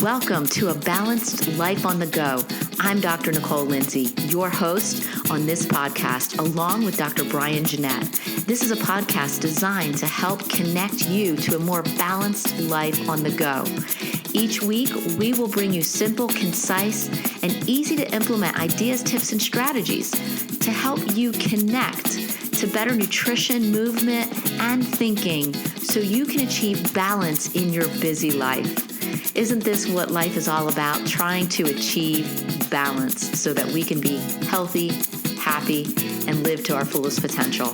Welcome to A Balanced Life on the Go. I'm Dr. Nicole Lindsay, your host on this podcast, along with Dr. Brian Jeanette. This is a podcast designed to help connect you to a more balanced life on the go. Each week, we will bring you simple, concise, and easy to implement ideas, tips, and strategies to help you connect to better nutrition, movement, and thinking so you can achieve balance in your busy life. Isn't this what life is all about? Trying to achieve balance so that we can be healthy, happy, and live to our fullest potential.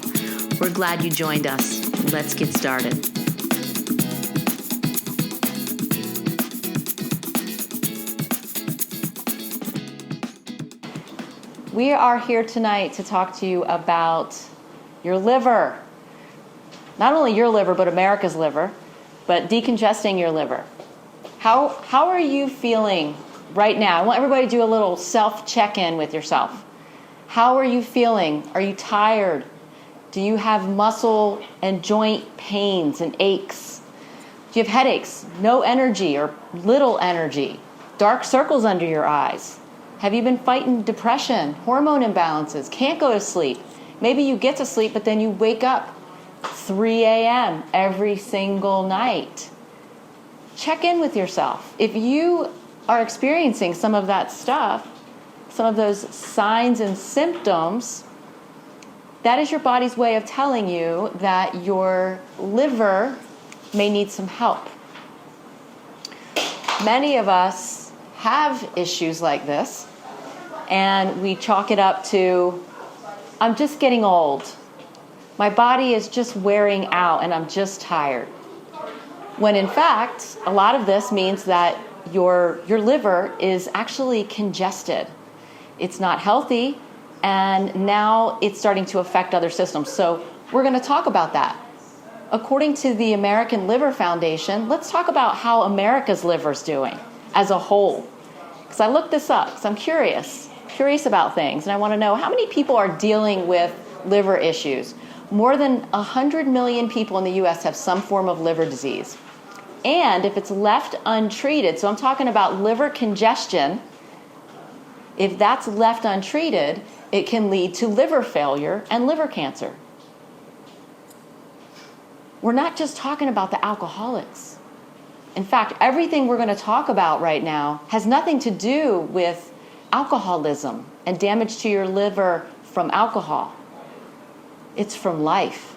We're glad you joined us. Let's get started. We are here tonight to talk to you about your liver. Not only your liver, but America's liver, but decongesting your liver. How are you feeling right now? I want everybody to do a little self-check-in with yourself. How are you feeling? Are you tired? Do you have muscle and joint pains and aches? Do you have headaches? No energy or little energy? Dark circles under your eyes? Have you been fighting depression, hormone imbalances, can't go to sleep? Maybe you get to sleep, but then you wake up 3 a.m. every single night. Check in with yourself. If you are experiencing some of that stuff, some of those signs and symptoms, that is your body's way of telling you that your liver may need some help. Many of us have issues like this, and we chalk it up to, I'm just getting old. My body is just wearing out, and I'm just tired. When in fact, a lot of this means that your liver is actually congested. It's not healthy, and now it's starting to affect other systems. So we're going to talk about that. According to the American Liver Foundation, let's talk about how America's liver is doing as a whole. Because I looked this up, because I'm curious about things, and I want to know how many people are dealing with liver issues. More than 100 million people in the U.S. have some form of liver disease. And if it's left untreated, so I'm talking about liver congestion, if that's left untreated, it can lead to liver failure and liver cancer. We're not just talking about the alcoholics. In fact, everything we're going to talk about right now has nothing to do with alcoholism and damage to your liver from alcohol. It's from life.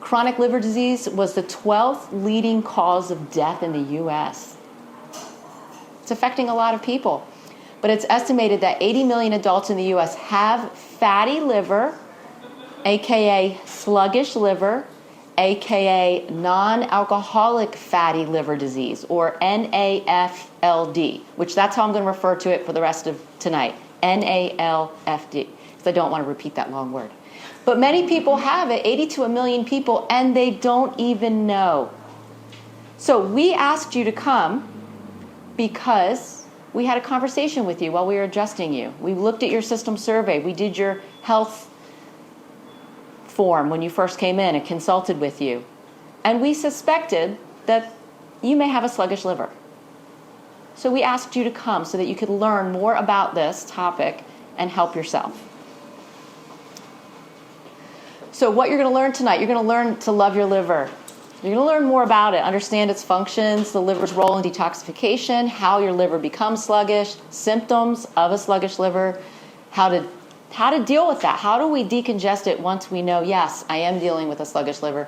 Chronic liver disease was the 12th leading cause of death in the U.S. It's affecting a lot of people. But it's estimated that 80 million adults in the U.S. have fatty liver, aka sluggish liver, aka non-alcoholic fatty liver disease, or NAFLD, which that's how I'm going to refer to it for the rest of tonight, NALFD, because I don't want to repeat that long word. But many people have it, 80 to 1 million people, and they don't even know. So we asked you to come because we had a conversation with you while we were adjusting you. We looked at your system survey. We did your health form when you first came in and consulted with you. And we suspected that you may have a sluggish liver. So we asked you to come so that you could learn more about this topic and help yourself. So what you're going to learn tonight, you're going to learn to love your liver. You're going to learn more about it, understand its functions, the liver's role in detoxification, how your liver becomes sluggish, symptoms of a sluggish liver, how to deal with that. How do we decongest it once we know, yes, I am dealing with a sluggish liver,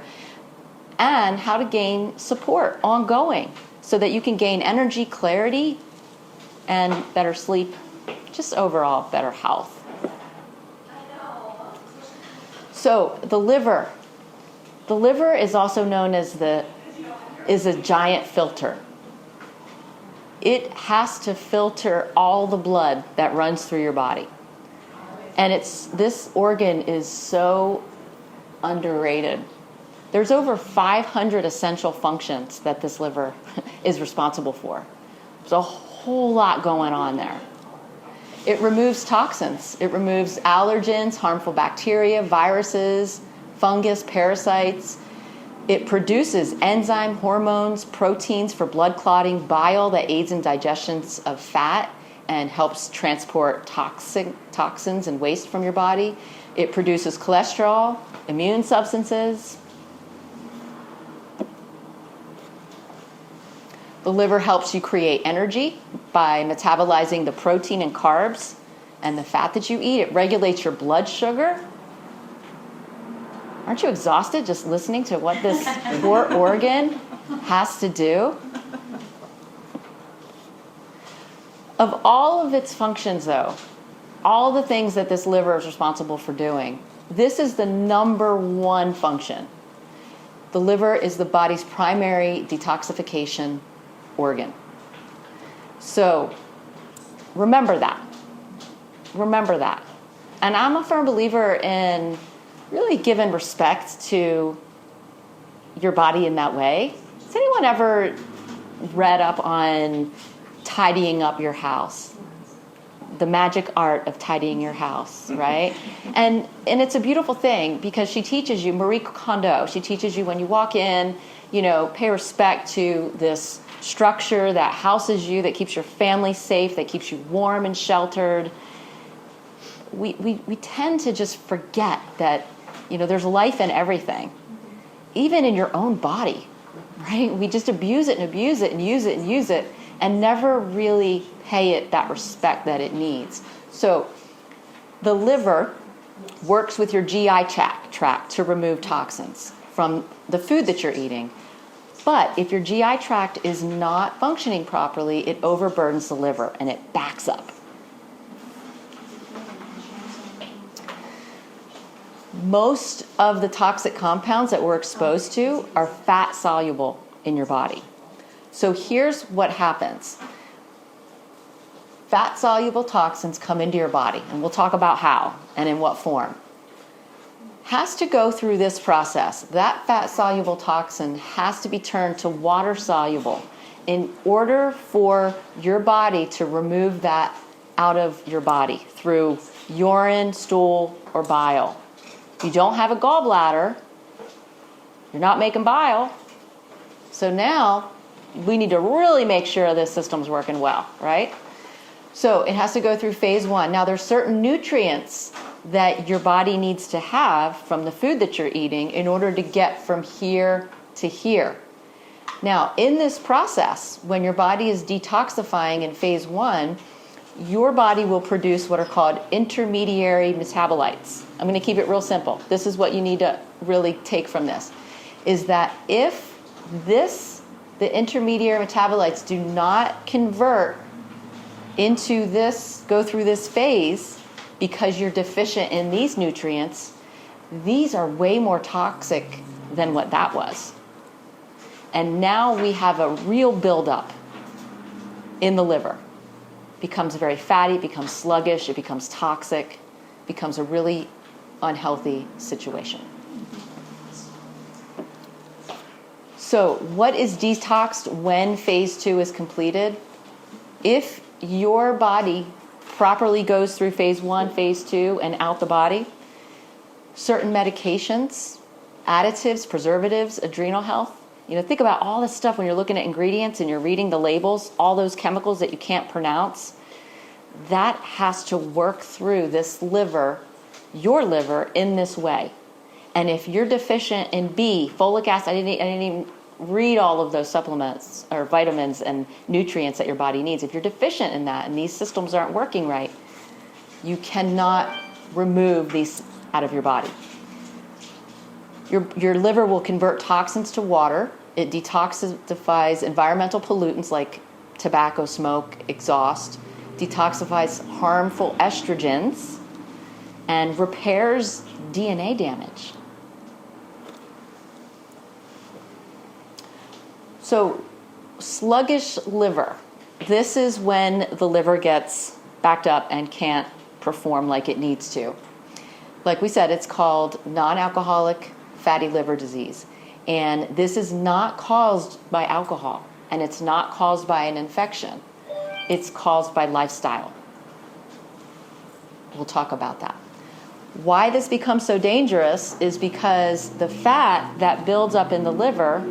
and how to gain support ongoing so that you can gain energy, clarity, and better sleep, just overall better health. So the liver is also known as is a giant filter. It has to filter all the blood that runs through your body. And this organ is so underrated. There's over 500 essential functions that this liver is responsible for. There's a whole lot going on there. It removes toxins. It removes allergens, harmful bacteria, viruses, fungus, parasites. It produces enzyme, hormones, proteins for blood clotting, bile that aids in digestion of fat and helps transport toxins and waste from your body. It produces cholesterol, immune substances. The liver helps you create energy by metabolizing the protein and carbs and the fat that you eat. It regulates your blood sugar. Aren't you exhausted just listening to what this poor organ has to do? Of all of its functions, though, all the things that this liver is responsible for doing, this is the number one function. The liver is the body's primary detoxification organ. So remember that. Remember that. And I'm a firm believer in really giving respect to your body in that way. Has anyone ever read up on tidying up your house? The magic art of tidying your house, right? And it's a beautiful thing because she teaches you, Marie Kondo, she teaches you when you walk in, pay respect to this structure that houses you, that keeps your family safe, that keeps you warm and sheltered. We tend to just forget that, there's life in everything, even in your own body, right? We just abuse it and abuse it and use it and use it and never really pay it that respect that it needs. So the liver works with your GI tract to remove toxins from the food that you're eating. But if your GI tract is not functioning properly, it overburdens the liver and it backs up. Most of the toxic compounds that we're exposed to are fat soluble in your body. So here's what happens. Fat soluble toxins come into your body, and we'll talk about how and in what form. Has to go through this process. That fat soluble toxin has to be turned to water soluble in order for your body to remove that out of your body through urine, stool, or bile. You don't have a gallbladder, you're not making bile, so now we need to really make sure this system's working well, right? So it has to go through phase one. Now there's certain nutrients that your body needs to have from the food that you're eating in order to get from here to here. Now in this process, when your body is detoxifying in phase one, your body will produce what are called intermediary metabolites. I'm going to keep it real simple. This is what you need to really take from this, is that if the intermediary metabolites do not convert into this, go through this phase because you're deficient in these nutrients, these are way more toxic than what that was. And now we have a real buildup in the liver. Becomes very fatty, becomes sluggish, it becomes toxic, becomes a really unhealthy situation. So what is detoxed when phase two is completed? If your body properly goes through phase one, phase two, and out the body, certain medications, additives, preservatives, adrenal health, think about all this stuff when you're looking at ingredients and you're reading the labels, all those chemicals that you can't pronounce. That has to work through this liver, your liver, in this way. And if you're deficient in B, folic acid, I didn't even read all of those supplements or vitamins and nutrients that your body needs. If you're deficient in that and these systems aren't working right, you cannot remove these out of your body. Your liver will convert toxins to water. It detoxifies environmental pollutants like tobacco smoke, exhaust, detoxifies harmful estrogens, and repairs DNA damage. So, sluggish liver. This is when the liver gets backed up and can't perform like it needs to. Like we said, it's called non-alcoholic fatty liver disease. And this is not caused by alcohol, and it's not caused by an infection. It's caused by lifestyle. We'll talk about that. Why this becomes so dangerous is because the fat that builds up in the liver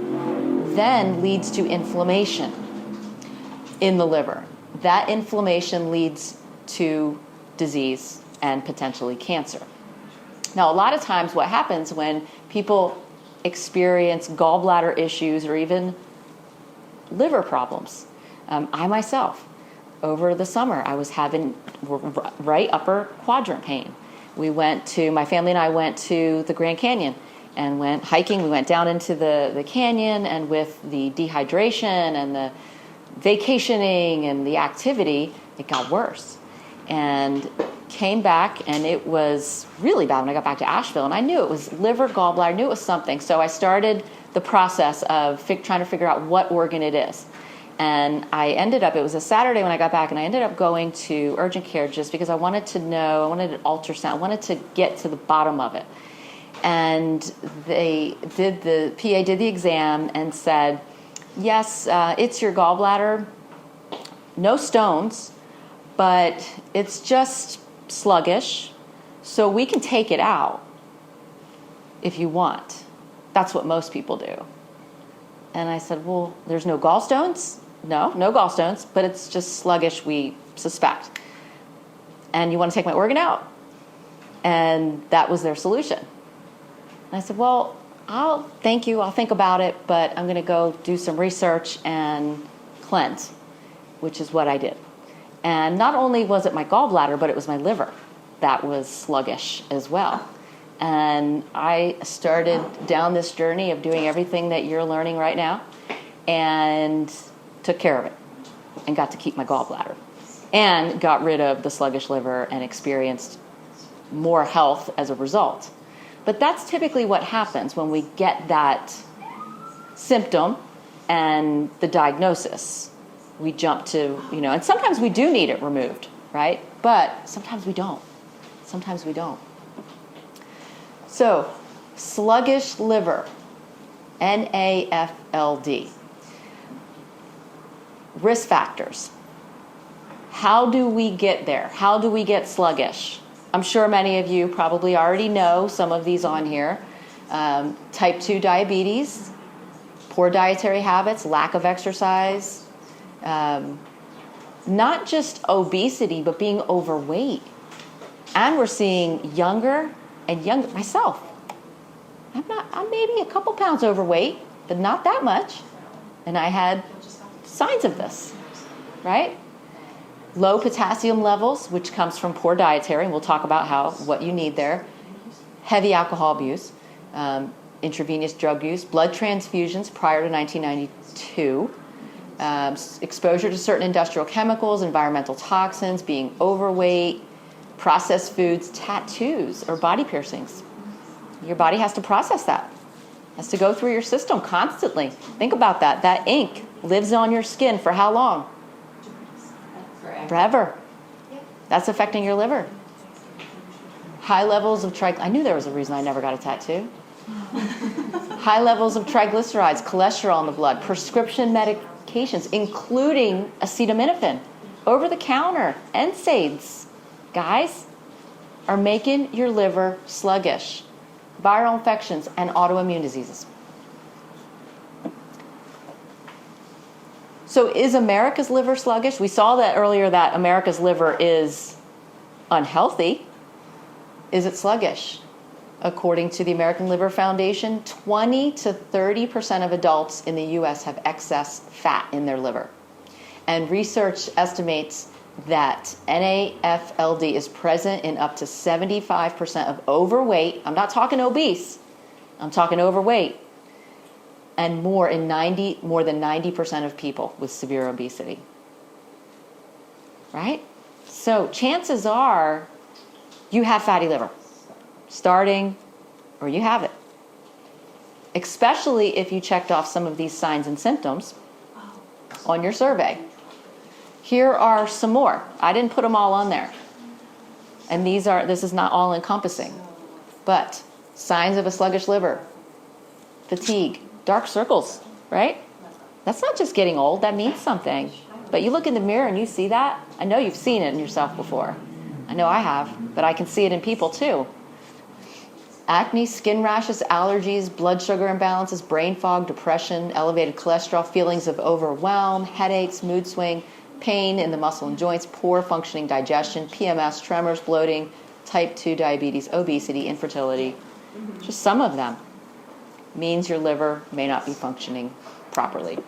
then leads to inflammation in the liver. That inflammation leads to disease and potentially cancer. Now, a lot of times what happens when people experience gallbladder issues or even liver problems, I myself, over the summer, I was having right upper quadrant pain. My family and I went to the Grand Canyon and went hiking. We went down into the canyon, and with the dehydration and the vacationing and the activity, it got worse. And came back, and it was really bad when I got back to Asheville. And I knew it was liver, gallbladder, I knew it was something. So I started the process of trying to figure out what organ it is. And it was a Saturday when I got back, and I ended up going to urgent care just because I wanted to know, I wanted an ultrasound, I wanted to get to the bottom of it. And the PA did the exam and said, yes, it's your gallbladder, no stones, but it's just sluggish, so we can take it out if you want. That's what most people do. And I said, well, there's no gallstones? No gallstones, but it's just sluggish, we suspect. And you want to take my organ out? And that was their solution. And I said, well, thank you, I'll think about it, but I'm going to go do some research and cleanse, which is what I did. And not only was it my gallbladder, but it was my liver that was sluggish as well. And I started down this journey of doing everything that you're learning right now, and took care of it and got to keep my gallbladder and got rid of the sluggish liver and experienced more health as a result. But that's typically what happens when we get that symptom and the diagnosis. We jump to, and sometimes we do need it removed, right? But sometimes we don't. So, sluggish liver, NAFLD. Risk factors. How do we get there? How do we get sluggish? I'm sure many of you probably already know some of these on here. Type 2 diabetes, poor dietary habits, lack of exercise, not just obesity, but being overweight. And we're seeing younger and younger, myself. I'm maybe a couple pounds overweight, but not that much. And I had signs of this, right? Low potassium levels, which comes from poor dietary, and we'll talk about what you need there. Heavy alcohol abuse, intravenous drug use, blood transfusions prior to 1992, exposure to certain industrial chemicals, environmental toxins, being overweight, processed foods, tattoos, or body piercings. Your body has to process that. Has to go through your system constantly. Think about that. That ink lives on your skin for how long? Forever. That's affecting your liver. High levels of I knew there was a reason I never got a tattoo. High levels of triglycerides, cholesterol in the blood, prescription medications, including acetaminophen, over-the-counter, NSAIDs, guys, are making your liver sluggish. Viral infections and autoimmune diseases. So is America's liver sluggish? We saw that earlier, that America's liver is unhealthy. Is it sluggish? According to the American Liver Foundation, 20 to 30% of adults in the U.S. have excess fat in their liver. And research estimates that NAFLD is present in up to 75% of overweight. I'm not talking obese. I'm talking overweight. And more than 90% of people with severe obesity. Right? So chances are you have fatty liver. Starting, or you have it. Especially if you checked off some of these signs and symptoms on your survey. Here are some more. I didn't put them all on there. And this is not all encompassing. But signs of a sluggish liver, fatigue, dark circles, right? That's not just getting old, that means something. But you look in the mirror and you see that. I know you've seen it in yourself before. I know I have, but I can see it in people too. Acne, skin rashes, allergies, blood sugar imbalances, brain fog, depression, elevated cholesterol, feelings of overwhelm, headaches, mood swing, pain in the muscle and joints, poor functioning digestion, PMS, tremors, bloating, type 2 diabetes, obesity, infertility. Just some of them means your liver may not be functioning properly.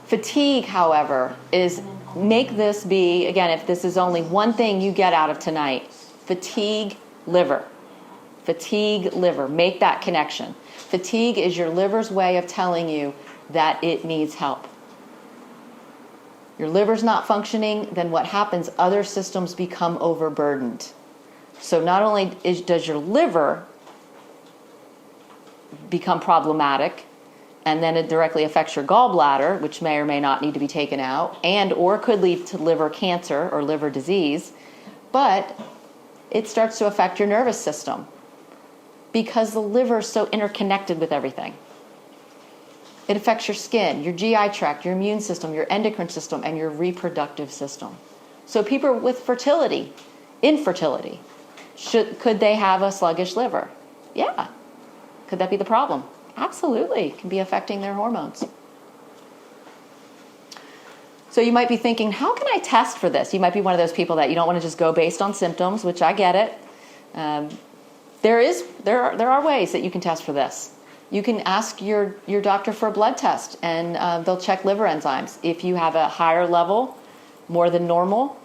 Fatigue, however, is, make this be, again, if this is only one thing you get out of tonight, fatigue, liver. Fatigue, liver. Make that connection. Fatigue is your liver's way of telling you that it needs help. Your liver's not functioning, then what happens? Other systems become overburdened. So not only does your liver become problematic, and then it directly affects your gallbladder, which may or may not need to be taken out, and or could lead to liver cancer or liver disease, but it starts to affect your nervous system because the liver is so interconnected with everything. It affects your skin, your GI tract, your immune system, your endocrine system, and your reproductive system. So people with fertility, infertility, could they have a sluggish liver? Yeah. Could that be the problem? Absolutely. It can be affecting their hormones. So you might be thinking, how can I test for this? You might be one of those people that you don't want to just go based on symptoms, which I get it. There are ways that you can test for this. You can ask your doctor for a blood test, and they'll check liver enzymes. If you have a higher level, more than normal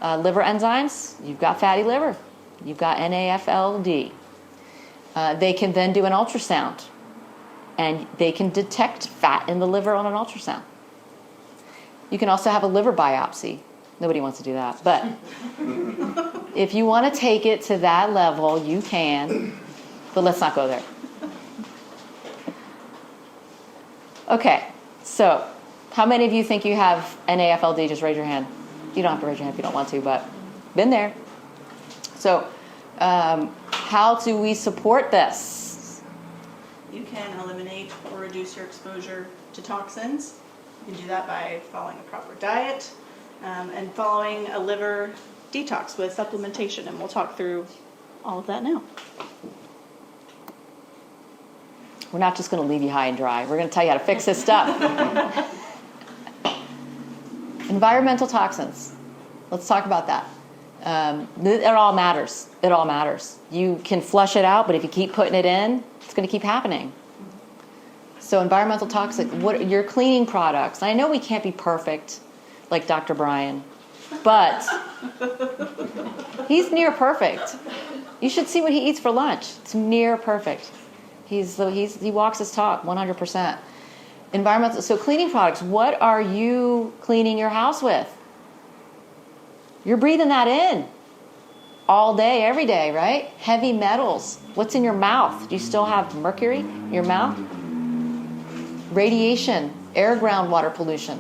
liver enzymes, you've got fatty liver. You've got NAFLD. They can then do an ultrasound, and they can detect fat in the liver on an ultrasound. You can also have a liver biopsy. Nobody wants to do that, but if you want to take it to that level, you can, but let's not go there. Okay, so how many of you think you have NAFLD? Just raise your hand. You don't have to raise your hand if you don't want to, but been there. So how do we support this? You can eliminate or reduce your exposure to toxins. You can do that by following a proper diet and following a liver detox with supplementation, and we'll talk through all of that now. We're not just going to leave you high and dry. We're going to tell you how to fix this stuff. Environmental toxins. Let's talk about that. It all matters. It all matters. You can flush it out, but if you keep putting it in, it's going to keep happening. So environmental toxic, what are your cleaning products? I know we can't be perfect like Dr. Brian, but he's near perfect. You should see what he eats for lunch. It's near perfect. He walks his talk 100%. Environmental, so cleaning products, what are you cleaning your house with? You're breathing that in all day, every day, right? Heavy metals. What's in your mouth? Do you still have mercury in your mouth? Radiation, air groundwater pollution.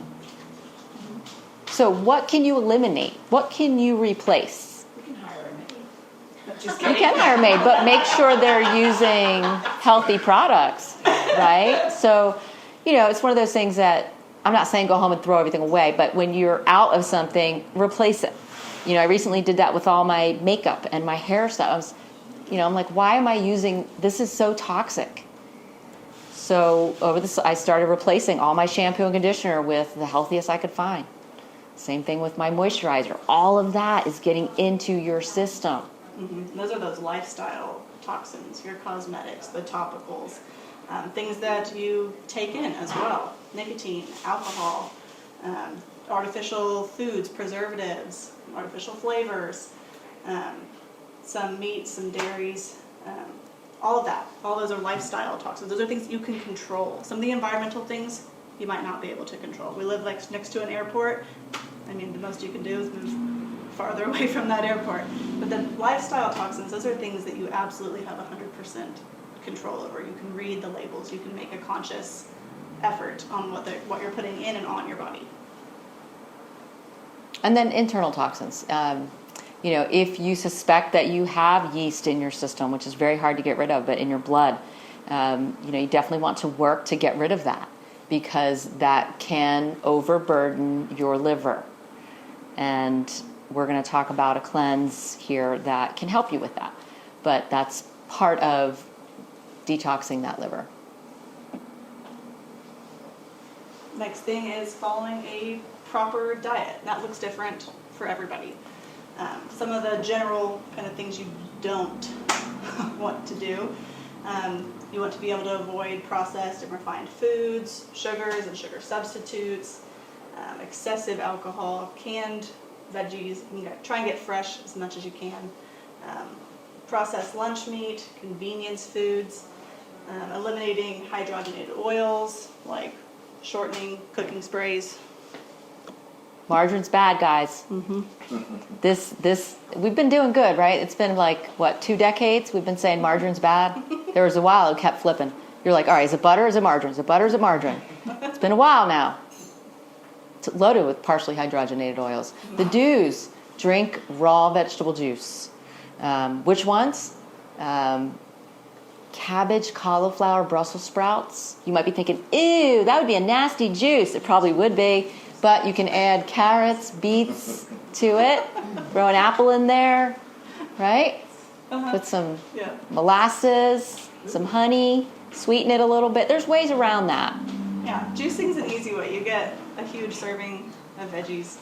So what can you eliminate? What can you replace? We can hire a maid. You can hire a maid, but make sure they're using healthy products, right? So, it's one of those things that I'm not saying go home and throw everything away, but when you're out of something, replace it. I recently did that with all my makeup and my hair stuff. I'm like, why am I using, this is so toxic. So I started replacing all my shampoo and conditioner with the healthiest I could find. Same thing with my moisturizer. All of that is getting into your system. Mm-hmm. Those are those lifestyle toxins, your cosmetics, the topicals, things that you take in as well. Nicotine, alcohol, artificial foods, preservatives, artificial flavors, some meats, some dairies, all of that. All those are lifestyle toxins. Those are things you can control. Some of the environmental things you might not be able to control. We live next to an airport. The most you can do is move farther away from that airport. But the lifestyle toxins, those are things that you absolutely have 100% control over. You can read the labels. You can make a conscious effort on what you're putting in and on your body. And then internal toxins. If you suspect that you have yeast in your system, which is very hard to get rid of, but in your blood, you definitely want to work to get rid of that because that can overburden your liver. And we're going to talk about a cleanse here that can help you with that. but that's part of detoxing that liver. Next thing is following a proper diet. That looks different for everybody. Some of the general kind of things you don't want to do. You want to be able to avoid processed and refined foods, sugars and sugar substitutes, excessive alcohol, canned veggies. You know, try and get fresh as much as you can. Processed lunch meat, convenience foods, eliminating hydrogenated oils like shortening, cooking sprays. Margarine's bad, guys. This we've been doing good, right? It's been like, what, 2 decades we've been saying margarine's bad? There was a while it kept flipping. You're like, all right, is it butter or is it margarine? Is it butter or is it margarine? It's been a while now. It's loaded with partially hydrogenated oils. The do's: drink raw vegetable juice. Which ones? Cabbage, cauliflower, Brussels sprouts. You might be thinking, ew, that would be a nasty juice. It probably would be. But you can add carrots, beets to it. Throw an apple in there, right? Put some molasses, some honey, sweeten it a little bit. There's ways around that. Yeah, juicing's an easy way. You get a huge serving of veggies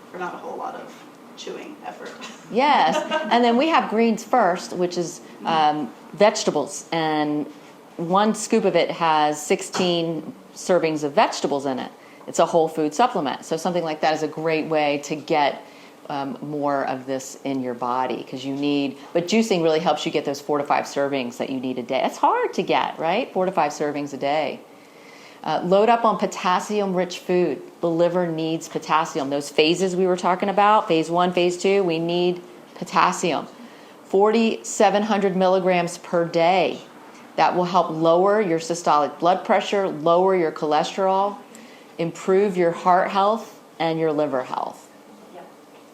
for not a whole lot of chewing effort. Yes, and then we have greens first, which is vegetables. And 1 scoop of it has 16 servings of vegetables in it. It's a whole food supplement. So something like that is a great way to get more of this in your body, because you need, but juicing really helps you get those 4 to 5 servings that you need a day. It's hard to get, right? 4 to 5 servings a day. Load up on potassium-rich food. The liver needs potassium. Those phases we were talking about, phase 1, phase 2, we need potassium. 4,700 milligrams per day. That will help lower your systolic blood pressure, lower your cholesterol, improve your heart health and your liver health. Yep.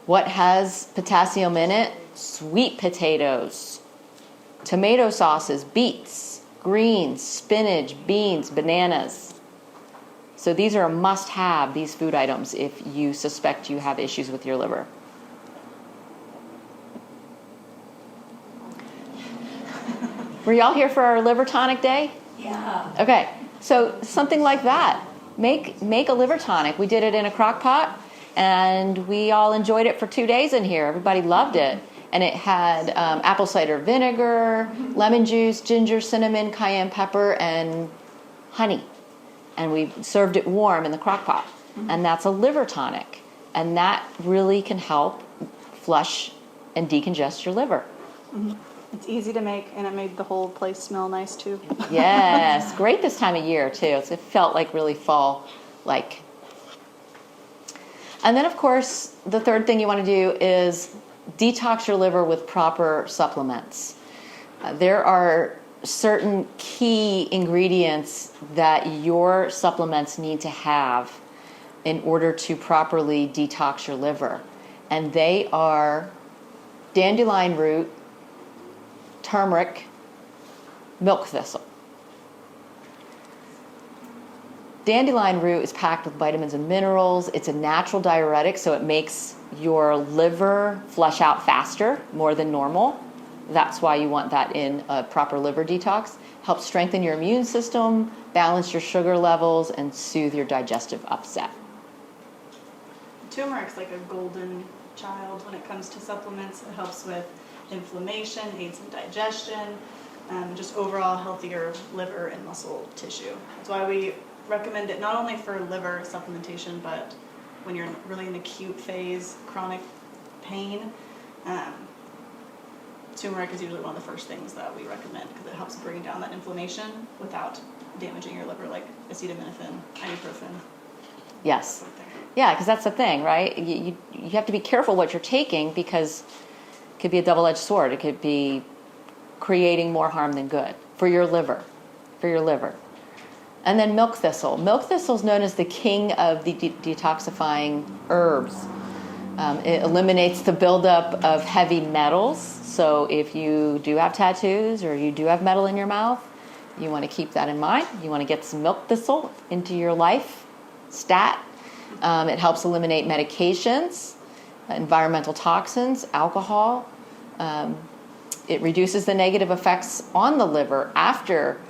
What has potassium in it? Sweet potatoes, tomato sauces, beets, greens, spinach, beans, bananas. So these are a must-have, these food items, if you suspect you have issues with your liver. Were y'all here for our liver tonic day? Yeah. Okay, so something like that. Make a liver tonic. We did it in a crock pot, and we all enjoyed it for 2 days in here. Everybody loved it. And it had apple cider vinegar, lemon juice, ginger, cinnamon, cayenne pepper, and honey. And we served it warm in the crock pot. And that's a liver tonic. And that really can help flush and decongest your liver. It's easy to make, and it made the whole place smell nice too. Yes, great this time of year too. It felt like really fall-like. And then, of course, the third thing you want to do is detox your liver with proper supplements. There are certain key ingredients that your supplements need to have in order to properly detox your liver. And they are dandelion root, turmeric, milk thistle. Dandelion root is packed with vitamins and minerals. It's a natural diuretic, so it makes your liver flush out faster, more than normal. That's why you want that in a proper liver detox. Helps strengthen your immune system, balance your sugar levels, and soothe your digestive upset. Turmeric's like a golden child when it comes to supplements. It helps with inflammation, aids in digestion, just overall healthier liver and muscle tissue. That's why we recommend it not only for liver supplementation, but when you're really in acute phase, chronic pain. Turmeric is usually one of the first things that we recommend because it helps bring down that inflammation without damaging your liver, like acetaminophen, ibuprofen. Yes. Yeah, because that's the thing, right? You have to be careful what you're taking, because it could be a double-edged sword. It could be creating more harm than good for your liver. And then milk thistle. Milk thistle is known as the king of the detoxifying herbs. It eliminates the buildup of heavy metals. So if you do have tattoos or you do have metal in your mouth, you want to keep that in mind. You want to get some milk thistle into your life. Stat. It helps eliminate medications, environmental toxins, alcohol. it reduces the negative effects on the liver after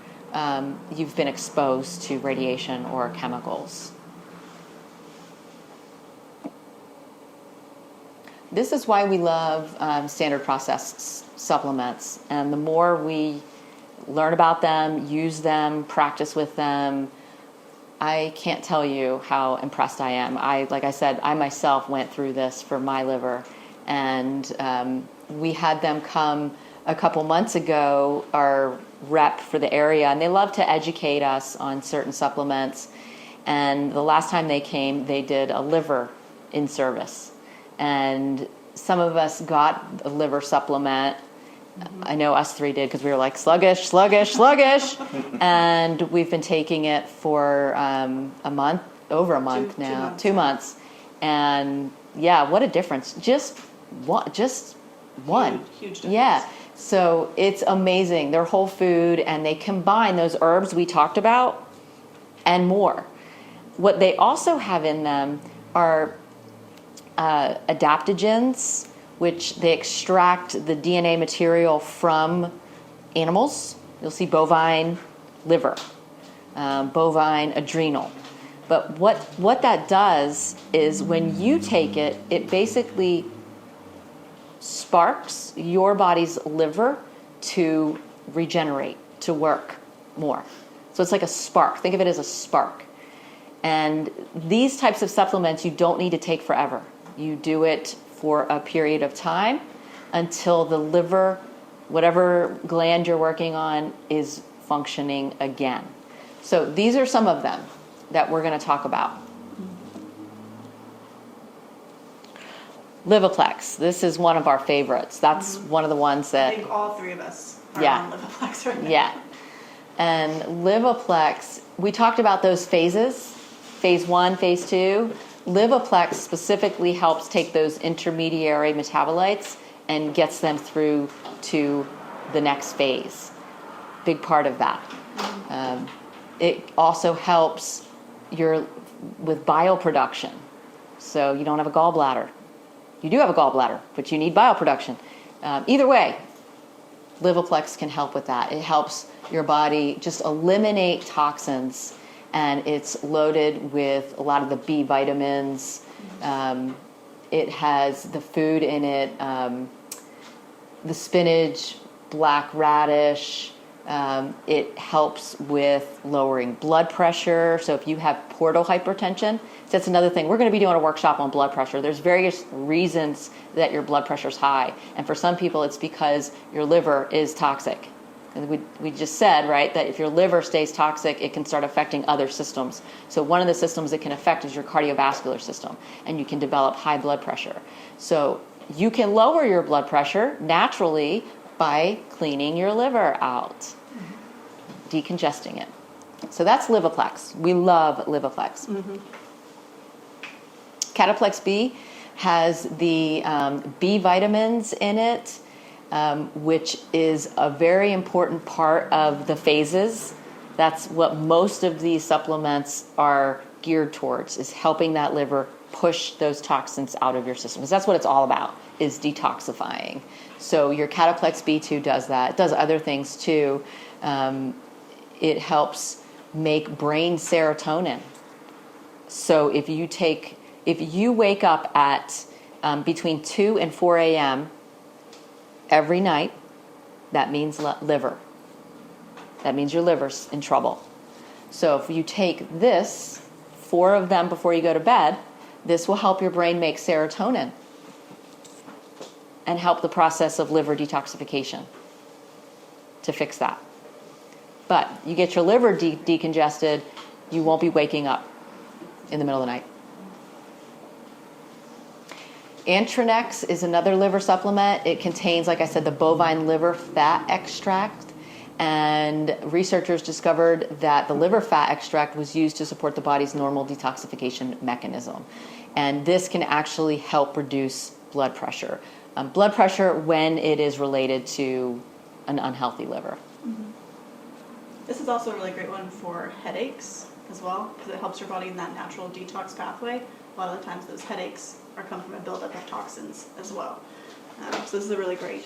you've been exposed to radiation or chemicals. This is why we love standard processed supplements, and the more we learn about them, use them, practice with them, I can't tell you how impressed I am. Like I said, I myself went through this for my liver, and we had them come a couple months ago, our rep for the area, and they love to educate us on certain supplements. And the last time they came, they did a liver in service. And some of us got a liver supplement. I know us three did, because we were like, sluggish, sluggish, sluggish. And we've been taking it for a month, over a month now, 2 months. And yeah, what a difference. Just one. Huge difference. Yeah. So it's amazing. They're whole food, and they combine those herbs we talked about and more. What they also have in them are adaptogens, which they extract the DNA material from animals. You'll see bovine liver, bovine adrenal. But what that does is when you take it, it basically sparks your body's liver to regenerate, to work more. So it's like a spark. Think of it as a spark. And these types of supplements you don't need to take forever. You do it for a period of time until the liver, whatever gland you're working on, is functioning again. So these are some of them that we're going to talk about. Livoplex. This is one of our favorites. That's one of the ones that... I think all three of us are on Livoplex right now. Yeah. And Livoplex, we talked about those phases, phase 1, phase 2. Livoplex specifically helps take those intermediary metabolites and gets them through to the next phase. Big part of that. It also helps with bile production. So you don't have a gallbladder. You do have a gallbladder, but you need bile production. Either way, Livoplex can help with that. It helps your body just eliminate toxins, and it's loaded with a lot of the B vitamins. It has the food in it, the spinach, black radish. It helps with lowering blood pressure. So if you have portal hypertension, that's another thing. We're going to be doing a workshop on blood pressure. There's various reasons that your blood pressure is high. And for some people, it's because your liver is toxic. And we just said, right, that if your liver stays toxic, it can start affecting other systems. So one of the systems it can affect is your cardiovascular system, and you can develop high blood pressure. So you can lower your blood pressure naturally by cleaning your liver out, decongesting it. So that's Livoplex. We love Livoplex. Cataplex B has the B vitamins in it, which is a very important part of the phases. That's what most of these supplements are geared towards, is helping that liver push those toxins out of your system. Because that's what it's all about, is detoxifying. So your Cataplex B2 does that. It does other things too. It helps make brain serotonin. So if you wake up at between 2 and 4 a.m. every night, that means liver. That means your liver's in trouble. So if you take this, 4 of them before you go to bed, this will help your brain make serotonin and help the process of liver detoxification to fix that. But you get your liver decongested, you won't be waking up in the middle of the night. Antranex is another liver supplement. It contains, like I said, the bovine liver fat extract. And researchers discovered that the liver fat extract was used to support the body's normal detoxification mechanism. And this can actually help reduce blood pressure. Blood pressure when it is related to an unhealthy liver. This is also a really great one for headaches as well, because it helps your body in that natural detox pathway. A lot of the times those headaches come from a buildup of toxins as well. So this is a really great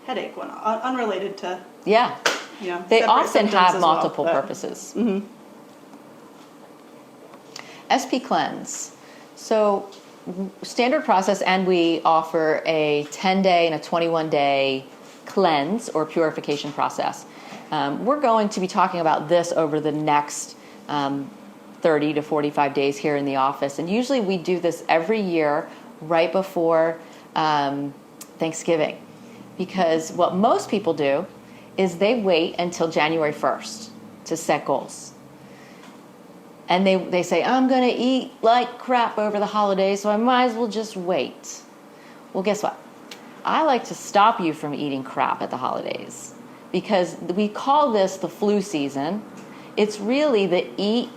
headache one, unrelated to, Yeah. They separate often symptoms have as well, multiple but- purposes. SP Cleanse. So standard process, and we offer a 10-day and a 21-day cleanse or purification process. We're going to be talking about this over the next 30 to 45 days here in the office. And usually we do this every year right before Thanksgiving. Because what most people do is they wait until January 1st to set goals. And they say, I'm going to eat like crap over the holidays, so I might as well just wait. Well, guess what? I like to stop you from eating crap at the holidays because we call this the flu season. It's really the eat,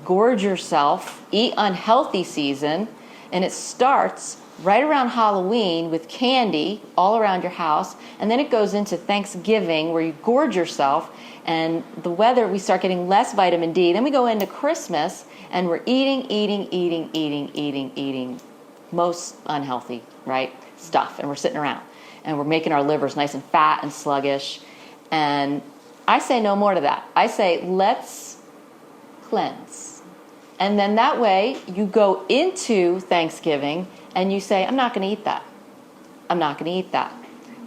gorge yourself, eat unhealthy season, and it starts right around Halloween with candy all around your house, and then it goes into Thanksgiving where you gorge yourself, and the weather, we start getting less vitamin D. Then we go into Christmas, and we're eating most unhealthy, right, stuff, and we're sitting around, and we're making our livers nice and fat and sluggish, and I say no more to that. I say, let's cleanse. And then that way, you go into Thanksgiving, and you say, I'm not going to eat that. I'm not going to eat that.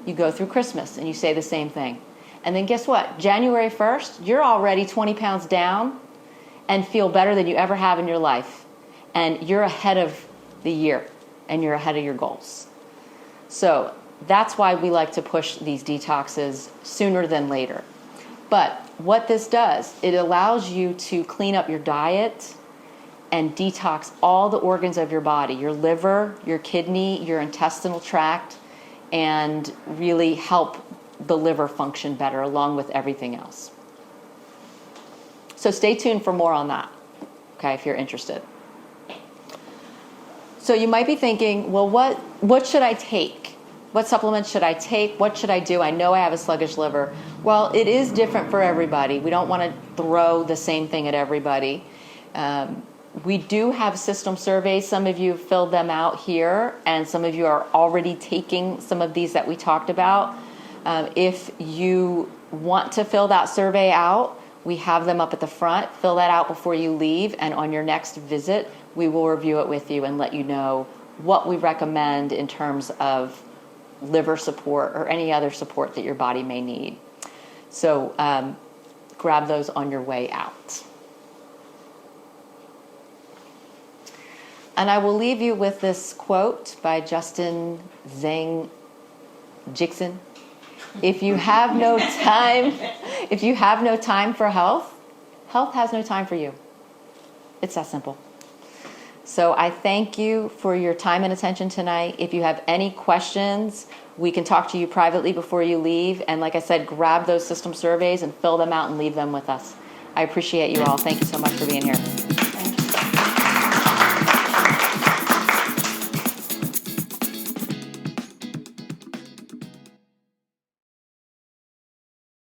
You go through Christmas, and you say the same thing. And then guess what? January 1st, you're already 20 pounds down and feel better than you ever have in your life. And you're ahead of the year, and you're ahead of your goals. So that's why we like to push these detoxes sooner than later. But what this does, it allows you to clean up your diet and detox all the organs of your body, your liver, your kidney, your intestinal tract, and really help the liver function better along with everything else. So stay tuned for more on that, okay, if you're interested. So you might be thinking, well, what should I take? What supplements should I take? What should I do? I know I have a sluggish liver. Well, it is different for everybody. We don't want to throw the same thing at everybody. We do have system surveys. Some of you have filled them out here, and some of you are already taking some of these that we talked about. If you want to fill that survey out, we have them up at the front. Fill that out before you leave, and on your next visit, we will review it with you and let you know what we recommend in terms of liver support or any other support that your body may need. So grab those on your way out. And I will leave you with this quote by Justin Zhang Jixon. If you have no time for health, health has no time for you. It's that simple. So I thank you for your time and attention tonight. If you have any questions, we can talk to you privately before you leave. And like I said, grab those system surveys and fill them out and leave them with us. I appreciate you all. Thank you so much for being here.